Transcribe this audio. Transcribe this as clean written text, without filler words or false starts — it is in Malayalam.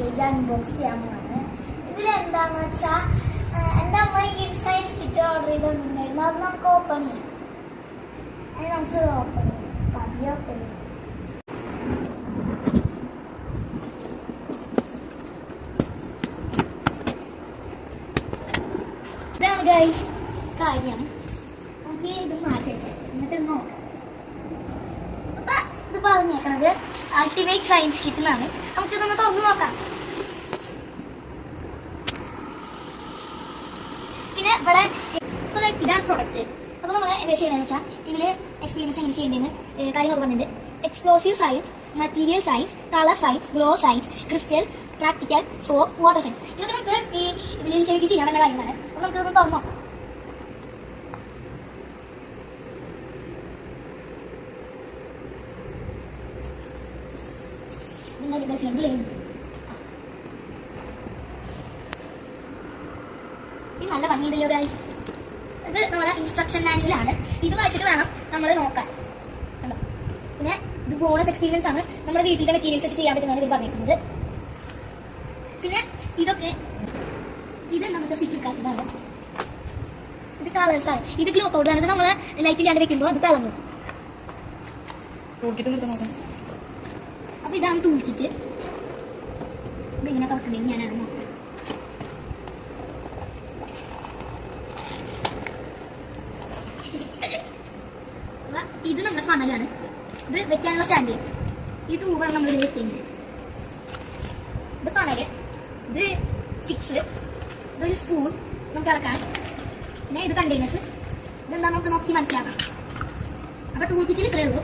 പാക്കേജ് അൺബോക്സ് ചെയ്യാൻ പോവാണ്. ഇതിലെന്താന്ന് വെച്ചാൽ എൻ്റെ അമ്മ കിഡ്സ് സയൻസ് കിറ്റ് ഓർഡർ ചെയ്തിട്ടുണ്ടായിരുന്നു. അത് നമുക്ക് ഓപ്പൺ ചെയ്യാം. അത് നമുക്ക് ഓപ്പൺ ചെയ്യാം. പതിയെ ഓപ്പൺ ചെയ്യാം. ഇതാണ് ഗൈസ് കാര്യം. നമുക്ക് ഇത് മാറ്റട്ടെ, എന്നിട്ട് നോക്കാം. ഇത് പറഞ്ഞേക്കണത് അൾട്ടിമേറ്റ് സയൻസ് കിറ്റ് എന്നാണ്. നമുക്കിതൊന്ന് തുറന്നു നോക്കാം. പിന്നെ ഇവിടെ ഇതാണ് പ്രൊഡക്റ്റ്. അപ്പോൾ നമ്മൾ എന്താ ചെയ്യണമെന്ന് വെച്ചാൽ ഇതിൽ എക്സ്പീരിയൻസ് എങ്ങനെ ചെയ്യേണ്ടതെന്ന് കാര്യങ്ങളൊക്കെ പറഞ്ഞിട്ടുണ്ട്. Explosive science, material science, colour science, glow science, crystal, practical, soap, water science. ഇതൊക്കെ നമുക്ക് ഈ ഇതിൽ ശരിക്കും ചെയ്യാൻ വേണ്ട കാര്യങ്ങളാണ്. അപ്പോൾ നമുക്കിതൊന്ന് തുറന്നു നോക്കാം. ഇത് നല്ല ഭംഗിയുണ്ടല്ലോ ഗൈസ്. ഇത് നമ്മുടെ ഇൻസ്ട്രക്ഷൻ മാനുവലാണ്. ഇത് വായിച്ചിട്ട് വേണം നമ്മൾ നോക്കാൻ. പിന്നെ ഇത് ബോണസ് എക്സ്പീരിയൻസ് ആണ്. നമ്മുടെ വീട്ടിലെ മെറ്റീരിയൽസ് വെച്ച് ചെയ്യാൻ പറ്റുന്നതാണ് ഇവർ പറഞ്ഞിരിക്കുന്നത്. പിന്നെ ഇതൊക്കെ ഇത് നമ്മുടെ സിട്രിക് ആസിഡ് ആണ്. ഇത് കളേഴ്സ് ആണ്. ഇത് ഗ്ലോ പൗഡർ ആണ്. ഇത് നമ്മൾ ലൈറ്റ് ഇല്ലാണ്ട് വെക്കുമ്പോൾ അത് തിളങ്ങും. അപ്പൊ ഇതാണ് ടൂൾ കിറ്റ്. ഇതിങ്ങനെ തുറക്കണമെങ്കിൽ ഞാനാണ് നോക്കാം. ഇത് നമ്മുടെ ഫണലാണ്. ഇത് വെക്കാനുള്ള സ്റ്റാൻഡ്. ഈ ട്യൂബാണ് നമ്മൾ ഇതിൽ വെക്കുന്നത്. ഇത് ഫണല്, ഇത് സ്റ്റിക്സ്, ഇതൊരു സ്പൂൺ നമുക്ക് ഇറക്കാൻ. പിന്നെ ഇത് കണ്ടെയ്നേഴ്സ്. ഇതെന്താ നമുക്ക് നോക്കി മനസ്സിലാക്കാം. അപ്പൊ ടൂൾ കിറ്റിൽ ഇത്രയേ ഉള്ളൂ.